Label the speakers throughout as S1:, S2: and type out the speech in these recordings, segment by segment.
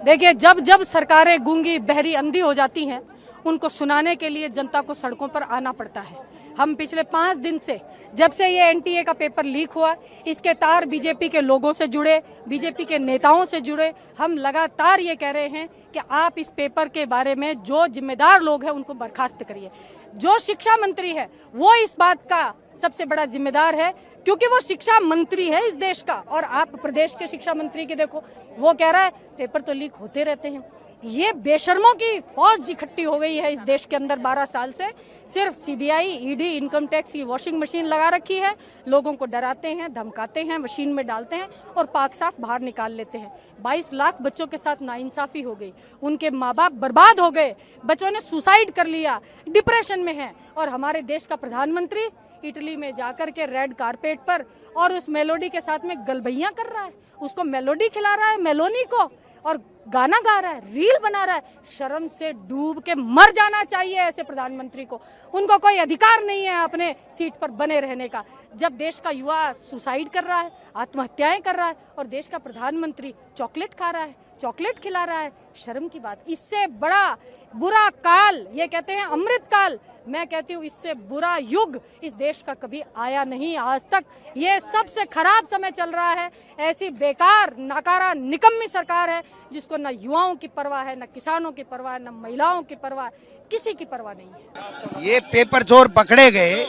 S1: देखिए, जब जब सरकारें गूंगी बहरी अंधी हो जाती हैं, उनको सुनाने के लिए जनता को सड़कों पर आना पड़ता है। हम पिछले 5 दिन से, जब से ये एनटीए का पेपर लीक हुआ, इसके तार बीजेपी के लोगों से जुड़े, बीजेपी के नेताओं से जुड़े, हम लगातार ये कह रहे हैं कि आप इस पेपर के बारे में जो जिम्मेदार लोग हैं उनको बर्खास्त करिए। जो शिक्षा मंत्री है वो इस बात का सबसे बड़ा जिम्मेदार है, क्योंकि वो शिक्षा मंत्री है इस देश का। और आप प्रदेश के शिक्षा मंत्री की देखो, वो कह रहा है पेपर तो लीक होते रहते हैं। ये बेशर्मों की फौज इकट्ठी हो गई है इस देश के अंदर 12 साल से। सिर्फ सीबीआई, ईडी, इनकम टैक्स की वॉशिंग मशीन लगा रखी है। लोगों को डराते हैं, धमकाते हैं, मशीन में डालते हैं और पाक साफ बाहर निकाल लेते हैं। 22 लाख बच्चों के साथ नाइंसाफी हो गई, उनके माँ बाप बर्बाद हो गए, बच्चों ने सुसाइड कर लिया, डिप्रेशन में हैं। और हमारे देश का प्रधानमंत्री इटली में जाकर के रेड कारपेट पर और उस मेलोडी के साथ में गलबैया कर रहा है, उसको मेलोडी खिला रहा है, मेलोनी को, और गाना गा रहा है, रील बना रहा है। शर्म से डूब के मर जाना चाहिए ऐसे प्रधानमंत्री को। उनको कोई अधिकार नहीं है अपने सीट पर बने रहने का। जब देश का युवा सुसाइड कर रहा है, आत्महत्याएं कर रहा है, और देश का प्रधानमंत्री चॉकलेट खा रहा है, चॉकलेट खिला रहा है, शर्म की बात। इससे बड़ा बुरा काल, ये कहते हैं अमृत काल, मैं कहती हूँ इससे बुरा युग इस देश का कभी आया नहीं आज तक। ये सबसे खराब समय चल रहा है। ऐसी बेकार, नाकारा, निकम्मी सरकार है जिसको न युवाओं की परवाह है, न किसानों की परवाह है, न महिलाओं की परवाह है, किसी की परवाह नहीं है।
S2: ये पेपर चोर पकड़े गए,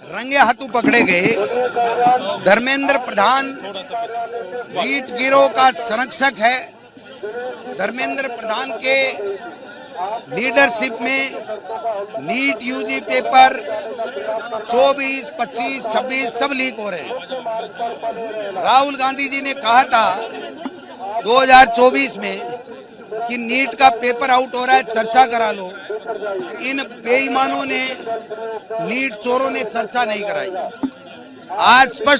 S2: रंगे हाथों पकड़े गए। धर्मेंद्र प्रधान नीट गिरोह का संरक्षक है। धर्मेंद्र प्रधान के लीडरशिप में नीट यूजी पेपर 24, 25, 26 सब लीक हो रहे हैं। राहुल गांधी जी ने कहा था 2024 में कि नीट का पेपर आउट हो रहा है, चर्चा करा लो। इन बेईमानों ने, नीट चोरों ने चर्चा नहीं कराई। आज स्पष्ट